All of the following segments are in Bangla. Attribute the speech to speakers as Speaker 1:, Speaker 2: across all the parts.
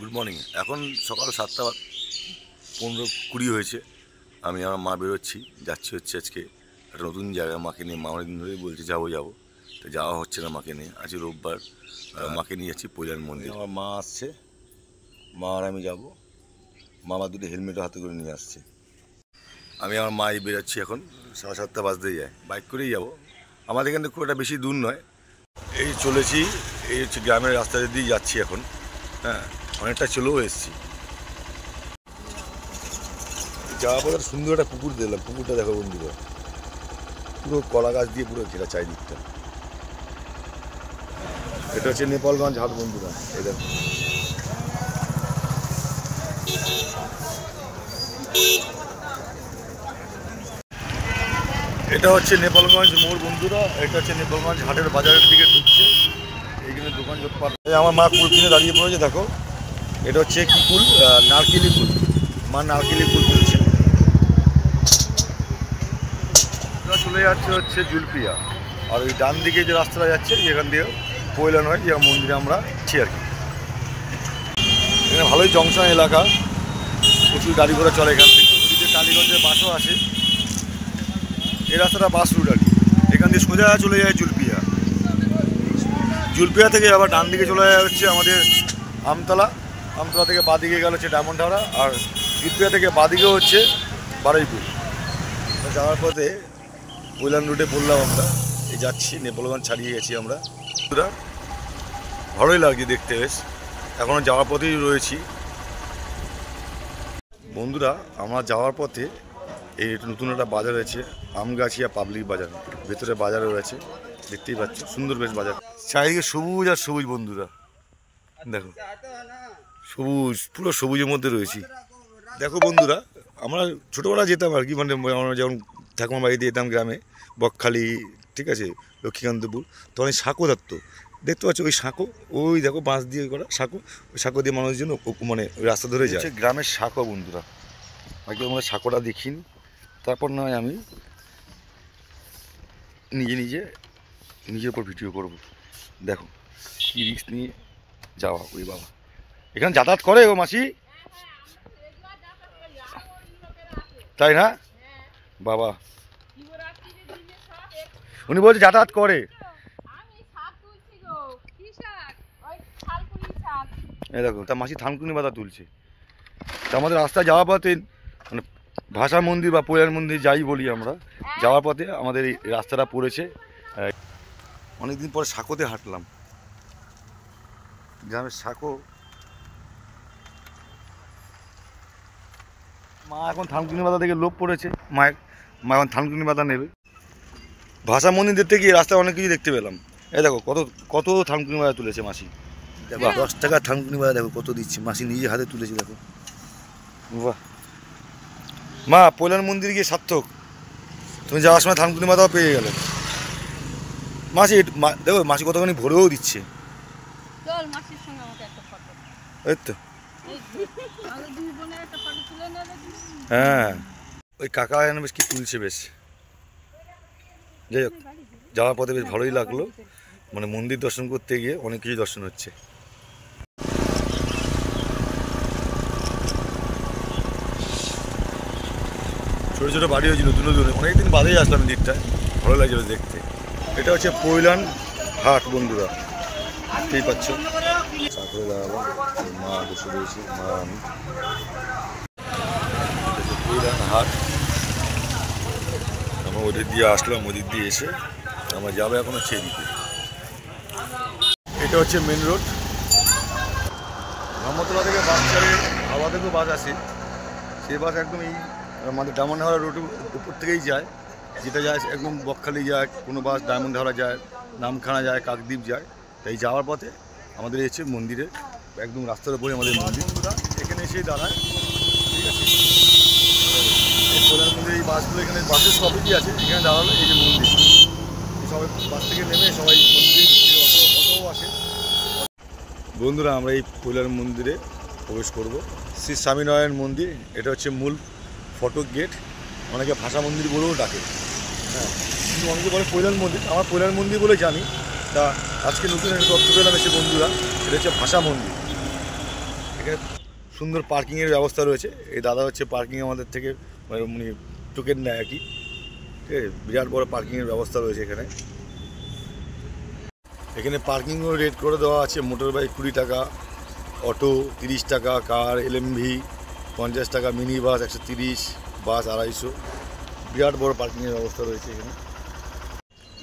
Speaker 1: Good morning. এখন সকাল 7:15-20 হয়েছে। আমি আমার মা বেরোচ্ছি, যাচ্ছি আজকে একটা নতুন জায়গায় মাকে নিয়ে। মা অনেকদিন ধরেই বলছে যাবো তো যাওয়া হচ্ছে না মাকে নিয়ে। আজ রোববার, মাকে নিয়ে যাচ্ছি পৈলান মন্দির। আমার মা আসছে, মা আর আমি যাবো। মামা দুটো হেলমেটও হাতে করে নিয়ে আসছে। আমি আমার মাই বেরোচ্ছি, এখন 7:30 বাজতেই যায়। বাইক করেই যাবো, আমাদের এখান থেকে খুব একটা বেশি দূর নয়। এই চলেছি, এই হচ্ছে গ্রামের রাস্তা দিয়ে যাচ্ছি এখন। হ্যাঁ, অনেকটা চলেও এসেছি। যাওয়ার পর সুন্দর একটা পুকুর দেখলাম। পুকুরটা দেখো বন্ধুরা, পুরো কলা গাছ দিয়ে পুরো ঘেরা চারিদিকটা। এটা হচ্ছে নেপালগঞ্জ হাট বন্ধুরা। এই দেখো, এটা হচ্ছে নেপালগঞ্জ মোড় বন্ধুরা। এটা হচ্ছে নেপালগঞ্জ হাটের বাজারের দিকে ঢুকছে। এইখানে দোকান আমার মা কুল কিনে দাঁড়িয়ে পড়েছে দেখো। এটা হচ্ছে কি কুল? নারকেলি কুল। মা নারকেলি কুল তুলছে। চলে যাচ্ছে হচ্ছে জুলপিয়া। আর ওই ডান দিকে যে রাস্তাটা যাচ্ছে, যেখান দিয়ে পৈলান হয়, যে মন্দিরে আমরা আছি আর কি। এখানে ভালোই জংশন এলাকা, প্রচুর গাড়ি ঘোড়া চলে এখান থেকে। ওদিকে টালিগঞ্জের বাসও আসে। এই রাস্তাটা বাস রুট আর কি। এখান দিয়ে সোজা চলে যায় জুলপিয়া। জুলপিয়া থেকে আবার ডান দিকে চলে যায় হচ্ছে আমাদের আমতলা। আমতলা থেকে বাদিকে গেল হচ্ছে ডায়মন্ড হাওড়া। আর জুলপিয়া থেকে বাদিকে হচ্ছে বারুইপুর। যাওয়ার পথে পৈলান রুটে বললাম আমরা এই যাচ্ছি, নেপালগঞ্জ ছাড়িয়ে গেছি আমরা। ভালোই লাগছে দেখতে বেশ। এখনও যাওয়ার পথেই রয়েছি বন্ধুরা। আমরা যাওয়ার পথে এই নতুন একটা বাজার হয়েছে, আমগাছিয়া পাবলিক বাজার। ভেতরে বাজার রয়েছে, দেখতেই পাচ্ছ, সুন্দর বেশ বাজার। চারিদিকে সবুজ আর সবুজ বন্ধুরা, দেখো সবুজ, পুরো সবুজের মধ্যে রয়েছি। দেখো বন্ধুরা, আমরা ছোটোবেলা যেতাম আর কি, মানে আমরা যেমন ঠাকুমার বাড়িতে যেতাম গ্রামে, বকখালি, ঠিক আছে, লক্ষ্মীকান্তপুর, তখন এই সাঁকো থাকতো। দেখতে পাচ্ছ ওই সাঁকো, ওই দেখো বাঁশ দিয়ে করা সাঁকো। ওই সাঁকো দিয়ে মানুষজন মানে ওই রাস্তা ধরে যায়। গ্রামের সাঁকো বন্ধুরা, আগে আমরা সাঁকোটা দেখিনি, তারপর নয় আমি নিজের উপর ভিডিও করব। দেখো কি রিস্ক নিয়ে যাওয়া। ওই বাবা, এখানে যাতায়াত করে ও মাসি, তাই না বাবা? উনি বলছে যাতায়াত করে। এই দেখো, তা মাসি থানকুনি বাতা তুলছে। তা আমাদের রাস্তায় যাওয়ার পথে, মানে ভাষা মন্দির বা পৈলান মন্দির যাই বলি আমরা, যাওয়ার পথে আমাদের এই রাস্তাটা পড়েছে। অনেকদিন পরে সাঁকোতে হাঁটলাম, গ্রামের সাঁকো। মা এখন থানকুনি বাতা থেকে লোভ পড়েছে, মা এখন থানকুনি বাতা নেবে। ভাষা মন্দির দেখতে গিয়ে রাস্তায় অনেক কিছু দেখতে পেলাম। এই দেখো কত কত থানকুনি বাতা তুলেছে মাসি। দেখো 10 টাকা থানকুনি বাতা দেখো কত দিচ্ছে মাসি, নিজে হাতে তুলেছে দেখো। বাহ মা, পৈলান মন্দির গিয়ে সার্থক। তুমি যাওয়ার সময় থানকুনি বাতাও পেয়ে গেলে মাসি। দেখো মাসি কতখানি ভরেও দিচ্ছে। এই তো, হ্যাঁ, ওই কাকা যেন বেশ কি তুলছে বেশ। যাই হোক, যাওয়ার পথে বেশ ভালোই লাগলো, মানে মন্দির দর্শন করতে গিয়ে অনেক কিছু দর্শন হচ্ছে। ছোটো ছোটো বাড়ি হয়েছিল, নতুন নতুন, অনেকদিন বাদেই আসলাম দিকটায়, ভালো লাগছিল দেখতে। এটা হচ্ছে পৈলান হাট বন্ধুরা, দেখতেই পাচ্ছ। সাঁকড়ে দাঁড়ালাম, মা বসে রয়েছে, মা আমি। পৈলান হাট, আমরা ওদিক দিয়ে আসলাম। ওদিক দিয়ে এসে আমরা যাবো এখন হচ্ছে এদিকে। এটা হচ্ছে মেন রোড। রহমতলা থেকে বাস ছাড়ে, হাওড়া থেকেও বাস আসে। সেই বাস একদম এই আমাদের ডায়মন্ড হাওড়া রোডের উপর থেকেই যায়, যেটা যায় একদম বকখালি যায়, কোনো বাস ডায়মন্ড হাওড়া যায়, নামখানা যায়, কাকদ্বীপ যায়। তাই যাওয়ার পথে আমাদের এসে মন্দিরে, একদম রাস্তার উপরে আমাদের মন্দির। এখানে এসেই দাঁড়ায়, ঠিক আছে। এই পৈলান মন্দির, এই বাসগুলো, এখানে বাসের স্টপেজই আছে, এখানে দাঁড়ালো এই যে মন্দির। সবাই বাস থেকে নেমে সবাই মন্দিরে অটোও আসে। বন্ধুরা, আমরা এই পৈলান মন্দিরে প্রবেশ করব। শ্রী স্বামীনারায়ণ মন্দির, এটা হচ্ছে মূল ফটক গেট। অনেকে ভাষা মন্দির বলেও ডাকে, হ্যাঁ, কিন্তু অনেকে বলে পৈলান মন্দির। আমার পৈলান মন্দির বলে জানি। তা আজকে নতুন একটা তথ্য পেলাম এসে বন্ধুরা, এটা হচ্ছে ভাষা মন্দির। এখানে সুন্দর পার্কিংয়ের ব্যবস্থা রয়েছে। এই দাদা হচ্ছে পার্কিং আমাদের থেকে মানে টোকেন নেয় আর কি। ঠিক আছে, বিরাট বড় পার্কিংয়ের ব্যবস্থা রয়েছে এখানে। এখানে পার্কিংও রেট করে দেওয়া আছে। মোটর বাইক 20 টাকা, অটো 30 টাকা, কার এলএমভি 50 টাকা, মিনি বাস 130, বাস 250। বিরাট বড় পার্কিংয়ের ব্যবস্থা রয়েছে এখানে।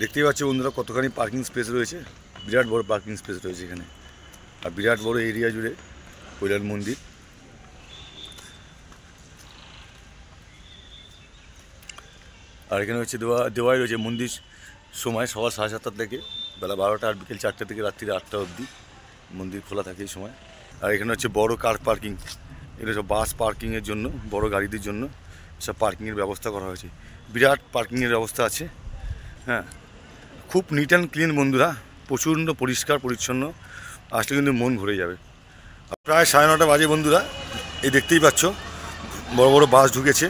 Speaker 1: দেখতেই পাচ্ছি বন্ধুরা কতখানি পার্কিং স্পেস রয়েছে। বিরাট বড় পার্কিং স্পেস রয়েছে এখানে, আর বিরাট বড় এরিয়া জুড়ে কৈলাস মন্দির। আর এখানে হচ্ছে দেওয়াই রয়েছে মন্দির সময় সকাল 7:30 থেকে বেলা 12টা, আর বিকেল 4টা থেকে রাত্রি 8টা অবধি মন্দির খোলা থাকে এই সময়। আর এখানে হচ্ছে বড় কার পার্কিং, এগুলো সব বাস পার্কিংয়ের জন্য, বড় গাড়িদের জন্য সব পার্কিংয়ের ব্যবস্থা করা হয়েছে। বিরাট পার্কিংয়ের ব্যবস্থা আছে। হ্যাঁ, খুব নিট অ্যান্ড ক্লিন বন্ধুরা, প্রচণ্ড পরিষ্কার পরিচ্ছন্ন, আসলে কিন্তু মন ভরে যাবে। প্রায় 9:30 বাজে বন্ধুরা। এই দেখতেই পাচ্ছ বড় বড় বাস ঢুকেছে,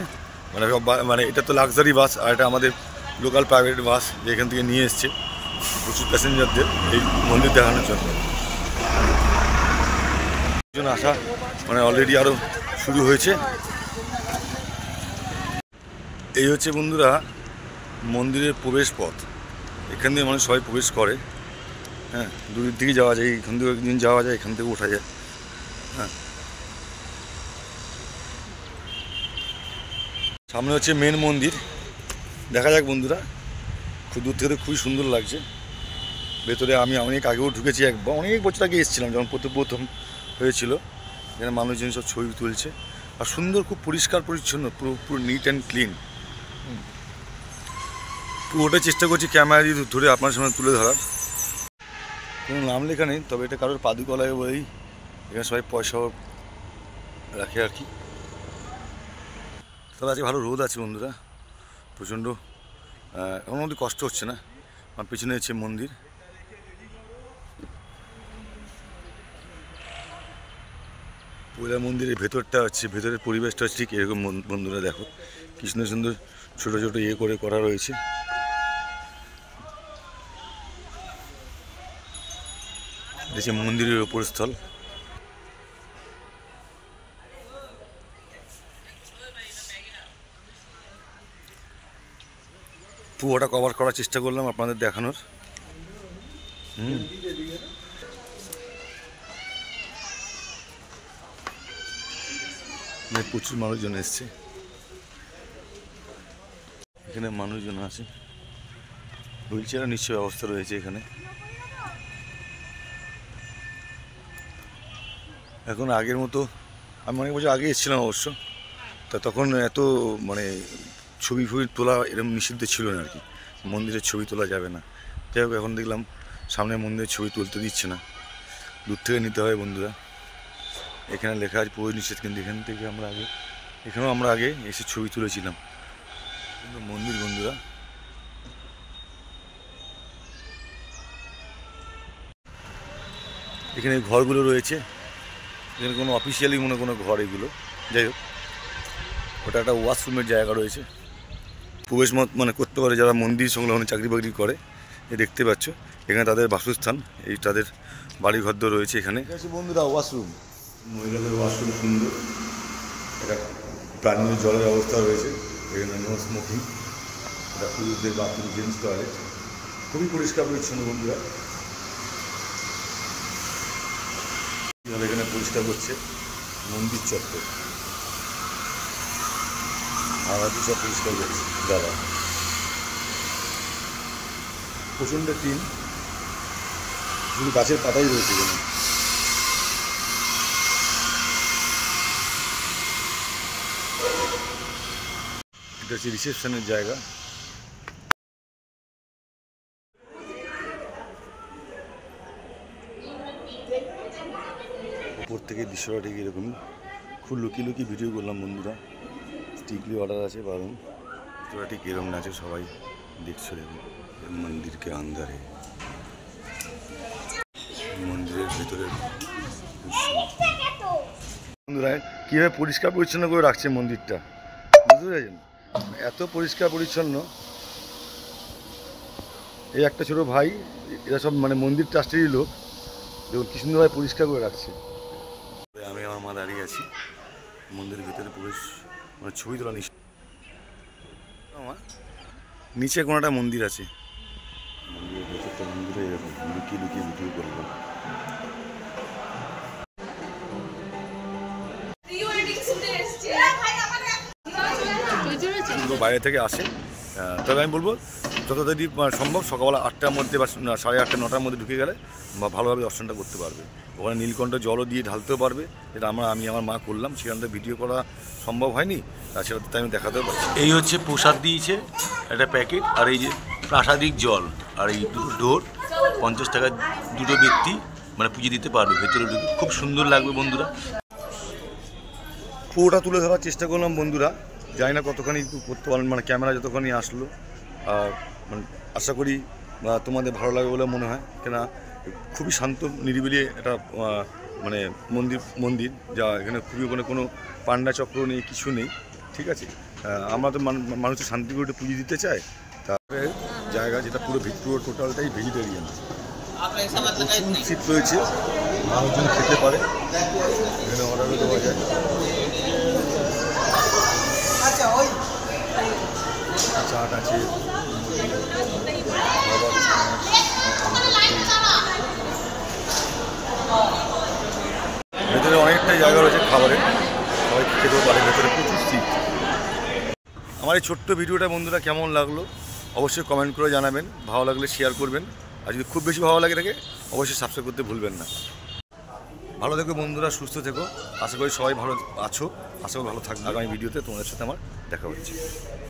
Speaker 1: মানে এটা তো লাক্সারি বাস, আর এটা আমাদের লোকাল প্রাইভেট বাস, যে এখান থেকে নিয়ে এসছে প্রচুর প্যাসেঞ্জারদের এই মন্দির দেখানোর জন্য আসা মানে অলরেডি আরও শুরু হয়েছে। এই হচ্ছে বন্ধুরা মন্দিরের প্রবেশ পথ। এখান দিয়ে মানুষ সবাই প্রবেশ করে। হ্যাঁ, দূরের দিকে যাওয়া যায়, এখান থেকে একদিন যাওয়া যায়, এখান থেকে ওঠা যায়। হ্যাঁ, সামনে হচ্ছে মেন মন্দির। দেখা যাক বন্ধুরা, খুব দূর থেকে খুবই সুন্দর লাগছে। ভেতরে আমি অনেক আগেও ঢুকেছি, একবার অনেক বছর আগে এসেছিলাম যখন প্রথম হয়েছিল। এখানে মানুষজন সব ছবি তুলছে, আর সুন্দর, খুব পরিষ্কার পরিচ্ছন্ন, পুরো নিট অ্যান্ড ক্লিন। পুরোটা চেষ্টা করছি ক্যামেরা দিয়ে ধরে আপনার সামনে তুলে ধরার। কোনো নাম লেখা নেই, তবে এটা কারোর পাদুকলায় বলেই এখানে সবাই পয়সাও রাখে আর কি। তবে আজকে ভালো রোদ আছে বন্ধুরা, প্রচণ্ড, এমন মধ্যে কষ্ট হচ্ছে না। আমার পেছনে হচ্ছে মন্দির। কৈলাস মন্দিরের ভেতরটা হচ্ছে, ভেতরের পরিবেশটা হচ্ছে ঠিক এরকম বন্ধুরা। দেখো কি সুন্দর সুন্দর ছোটো ছোটো করে করা রয়েছে। দেখছি মন্দিরের উপর স্থল। পুরোটা কভার করার চেষ্টা করলাম আপনাদের দেখানোর। প্রচুর মানুষজন এসছে, এখানে মানুষজন আছে। হুইল চেয়ারের নিশ্চয় ব্যবস্থা রয়েছে এখানে। এখন আগের মতো, আমি অনেক বছর আগে এসেছিলাম অবশ্য, তা তখন এত মানে ছবি তোলা এরকম নিষিদ্ধ ছিল না আর কি। মন্দিরের ছবি তোলা যাবে না। যাই হোক, এখন দেখলাম সামনে মন্দিরের ছবি তুলতে দিচ্ছে না, দূর থেকে নিতে হয় বন্ধুরা। এখানে লেখা আছে পুরো নিষেধ, কিন্তু এখান থেকে এখানেও আমরা আগে এসে ছবি তুলেছিলাম। কিন্তু মন্দির বন্ধুরা, এখানে ঘরগুলো রয়েছে, এখানে কোনো অফিসিয়ালি কোনো ঘর এগুলো। যাই হোক, ওটা একটা ওয়াশরুমের জায়গা রয়েছে, প্রবেশ মানে করতে পারে যারা মন্দির সংলগ্ন চাকরি বাকরি করে। এ দেখতে পাচ্ছ এখানে তাদের বাসস্থান, এই তাদের বাড়িঘর রয়েছে এখানে। বন্ধুরা ওয়াশরুম, মহিলাদের ওয়াশরুম সুন্দর, এটা পানীয় জলের ব্যবস্থা রয়েছে। এখানে নো স্মোকিং, এটা পুরুষদের বাথরুম, জেন্টস টয়লেট, খুবই পরিষ্কার পরিচ্ছন্ন বন্ধুরা। এখানে পরিষ্কার করছে মন্দির চত্বর, আরাধি সব পরিষ্কার করছে দাদা। প্রচণ্ড টিন, শুধু গাছের পাতাই রয়েছে এখানে। এটা হচ্ছে রিসেপশনের জায়গা। উপর থেকে দৃশ্যটা ঠিক এরকমই, খুব লুকিয়ে ভিডিও করলাম বন্ধুরা। স্ট্রিক্টলি অর্ডার আছে, বারণ তোরা ঠিক এরকম আছে, সবাই দেখছো। দেখুন মন্দিরকে আন্দারে, মন্দিরের ভেতরে বন্ধুরা কীভাবে পরিষ্কার পরিচ্ছন্ন করে রাখছে মন্দিরটা, বুঝতে পেরেছেন? এত পরিষ্কার পরিচ্ছন্ন। এই একটা ছোটো ভাই, এরা সব মানে মন্দির ট্রাস্টেরই লোক, দেখুন কি সুন্দরভাবে পরিষ্কার করে রাখছে। আমি আমার মা দাঁড়িয়ে আছি মন্দিরের ভিতরে প্রবেশ মানে ছবি তোলা নিচে কোনো একটা মন্দির আছে মন্দিরের ভেতরটা মন্দিরে এরকম লুকিয়ে লুকিয়ে ভিডিও করবো বাইরে থেকে আসে তবে আমি বলবো যত তাড়াতাড়ি সম্ভব সকালবেলা 8টার মধ্যে বা 8:30 9টার মধ্যে ঢুকে গেলে বা ভালোভাবে দর্শনটা করতে পারবে ওখানে নীলকণ্ঠ জলও দিয়ে ঢালতেও পারবে যেটা আমি আমার মা করলাম সেখান থেকে ভিডিও করা সম্ভব হয়নি সেটা তো আমি দেখাতেও পারছি এই হচ্ছে প্রসাদ দিয়েছে একটা প্যাকেট আর এই যে প্রাসাদিক জল আর এই দুটো ডোর 50 টাকা দুটো ব্যক্তি মানে পুজো দিতে পারবে ভেতরে ঢুকে খুব সুন্দর লাগবে বন্ধুরা পুরোটা তুলে ধরার চেষ্টা করলাম বন্ধুরা জানি না কতখানি করতে পারলাম মানে ক্যামেরা যতখানি আসলো মানে আশা করি তোমাদের ভালো লাগবে বলে মনে হয় কেন খুবই শান্ত নিরিবিলি একটা মানে মন্দির যা এখানে খুবই কোনো পান্ডা চক্র নেই কিছু নেই ঠিক আছে আমরা তো মানুষের শান্তি করে পুজো দিতে চাই তারপরে জায়গা যেটা পুরো টোটালটাই ভেজিটেরিয়ান প্রচুর সিট রয়েছে মানুষজন খেতে পারে এখানে অর্ডারও দেওয়া যায় চাট আছে ভেতরে অনেকটাই জায়গা রয়েছে খাবারের সবাই খেতেও পারে ভেতরে প্রচুর সিট আমার এই ছোট্ট ভিডিওটা বন্ধুরা কেমন লাগলো অবশ্যই কমেন্ট করে জানাবেন ভালো লাগলে শেয়ার করবেন আর যদি খুব বেশি ভালো লাগে থাকে অবশ্যই সাবস্ক্রাইব করতে ভুলবেন না ভালো থেকো বন্ধুরা সুস্থ থেকো আশা করি সবাই ভালো আছো আশা করি ভালো থাকবে আগামী ভিডিওতে তোমাদের সাথে আমার দেখা হচ্ছে